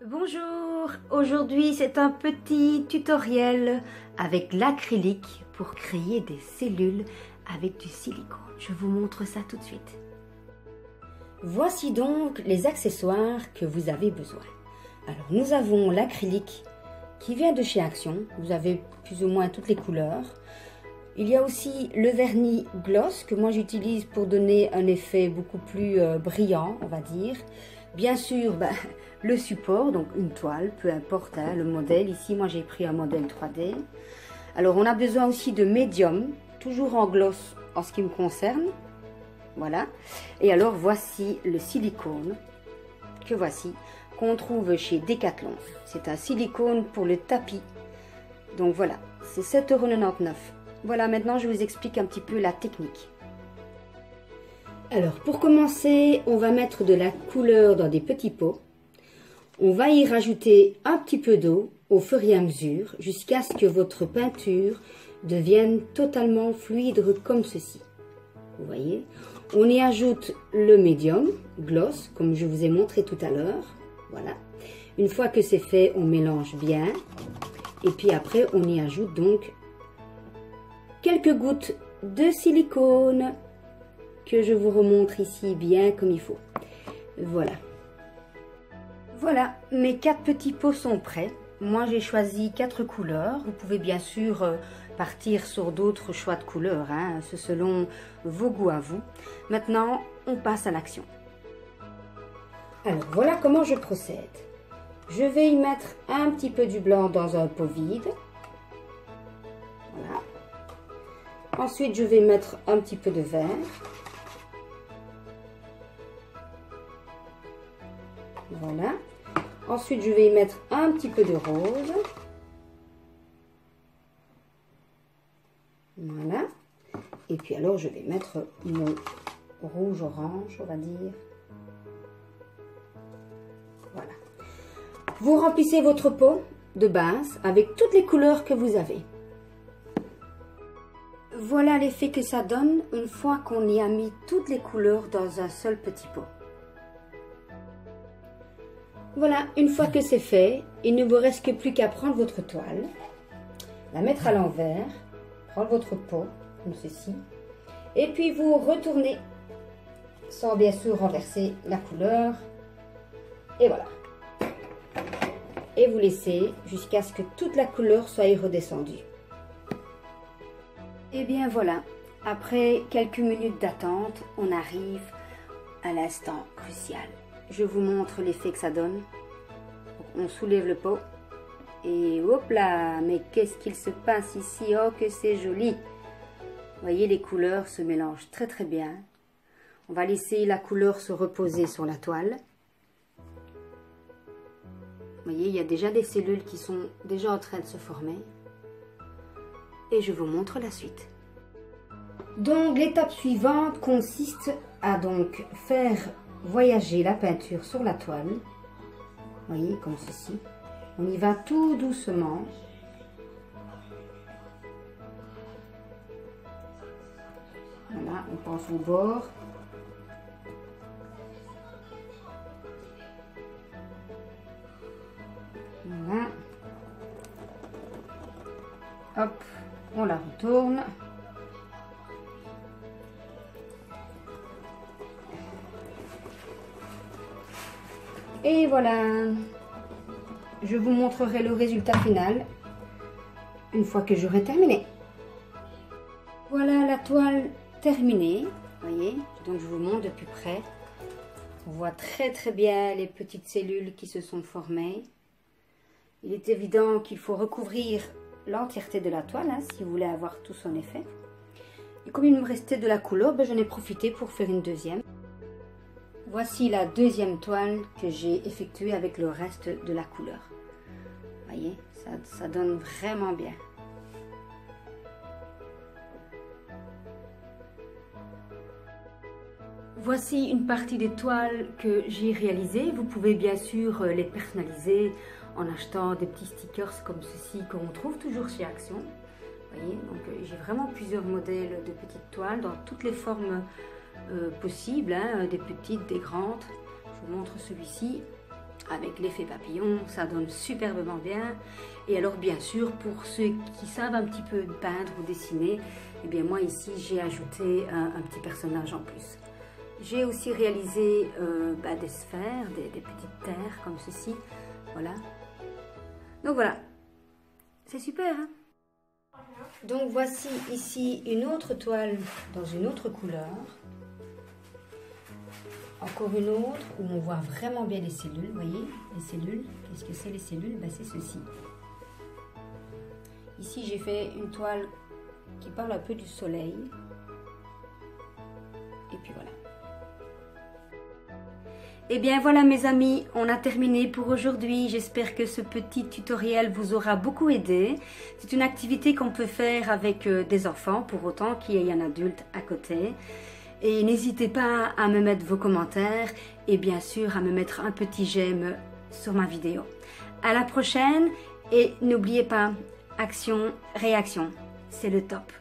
Bonjour, aujourd'hui c'est un petit tutoriel avec l'acrylique pour créer des cellules avec du silicone. Je vous montre ça tout de suite. Voici donc les accessoires que vous avez besoin. Alors nous avons l'acrylique qui vient de chez Action, vous avez plus ou moins toutes les couleurs. Il y a aussi le vernis gloss que moi j'utilise pour donner un effet beaucoup plus brillant, on va dire. Bien sûr, le support, donc une toile, peu importe le modèle. Ici, moi j'ai pris un modèle 3D. Alors on a besoin aussi de médium, toujours en gloss en ce qui me concerne. Voilà. Et alors voici le silicone que voici, qu'on trouve chez Decathlon. C'est un silicone pour le tapis. Donc voilà, c'est 7,99 €. Voilà, maintenant je vous explique un petit peu la technique. Alors pour commencer, on va mettre de la couleur dans des petits pots. On va y rajouter un petit peu d'eau au fur et à mesure jusqu'à ce que votre peinture devienne totalement fluide comme ceci. Vous voyez, on y ajoute le médium gloss comme je vous ai montré tout à l'heure. Voilà. Une fois que c'est fait, on mélange bien et puis après on y ajoute donc quelques gouttes de silicone que je vous remontre ici bien comme il faut. Voilà. Voilà, mes 4 petits pots sont prêts. Moi j'ai choisi 4 couleurs. Vous pouvez bien sûr partir sur d'autres choix de couleurs, hein, c'est selon vos goûts à vous. Maintenant, on passe à l'action. Alors voilà comment je procède. Je vais y mettre un petit peu du blanc dans un pot vide. Voilà. Ensuite, je vais mettre un petit peu de vert. Voilà. Ensuite, je vais y mettre un petit peu de rose. Voilà. Et puis alors, je vais mettre mon rouge-orange, on va dire. Voilà. Vous remplissez votre pot de base avec toutes les couleurs que vous avez. Voilà l'effet que ça donne une fois qu'on y a mis toutes les couleurs dans un seul petit pot. Voilà, une fois que c'est fait, il ne vous reste plus qu'à prendre votre toile, la mettre à l'envers, prendre votre pot, comme ceci, et puis vous retournez, sans bien sûr renverser la couleur, et voilà. Et vous laissez jusqu'à ce que toute la couleur soit redescendue. Et bien voilà, après quelques minutes d'attente, on arrive à l'instant crucial. Je vous montre l'effet que ça donne. On soulève le pot et hop là, mais qu'est-ce qu'il se passe ici? Oh que c'est joli! Vous voyez, les couleurs se mélangent très très bien. On va laisser la couleur se reposer sur la toile. Vous voyez, il y a déjà des cellules qui sont déjà en train de se former. Et je vous montre la suite. Donc l'étape suivante consiste à donc faire voyager la peinture sur la toile. Vous voyez, comme ceci. On y va tout doucement. Voilà, on pense au bord. Voilà. Hop, on la retourne. Et voilà, je vous montrerai le résultat final une fois que j'aurai terminé. Voilà la toile terminée, vous voyez, donc je vous montre de plus près. On voit très très bien les petites cellules qui se sont formées. Il est évident qu'il faut recouvrir l'entièreté de la toile si vous voulez avoir tout son effet. Et comme il me restait de la couleur, j'en ai profité pour faire une deuxième. Voici la deuxième toile que j'ai effectuée avec le reste de la couleur. Vous voyez, ça donne vraiment bien. Voici une partie des toiles que j'ai réalisées. Vous pouvez bien sûr les personnaliser en achetant des petits stickers comme ceci qu'on trouve toujours chez Action. Vous voyez, donc j'ai vraiment plusieurs modèles de petites toiles dans toutes les formes possibles, hein, des petites, des grandes. Je vous montre celui-ci. avec l'effet papillon, ça donne superbement bien. Et alors bien sûr, pour ceux qui savent un petit peu peindre ou dessiner, eh bien moi ici j'ai ajouté un petit personnage en plus. J'ai aussi réalisé des sphères, des petites terres comme ceci, voilà. Donc voilà, c'est super hein. Donc voici ici une autre toile dans une autre couleur. Encore une autre où on voit vraiment bien les cellules, vous voyez, les cellules. Qu'est-ce que c'est les cellules? C'est ceci. Ici j'ai fait une toile qui parle un peu du soleil. Et puis voilà. Et bien voilà mes amis, on a terminé pour aujourd'hui. J'espère que ce petit tutoriel vous aura beaucoup aidé. C'est une activité qu'on peut faire avec des enfants, pour autant qu'il y ait un adulte à côté. Et n'hésitez pas à me mettre vos commentaires et bien sûr à me mettre un petit j'aime sur ma vidéo. À la prochaine et n'oubliez pas, action, réaction, c'est le top.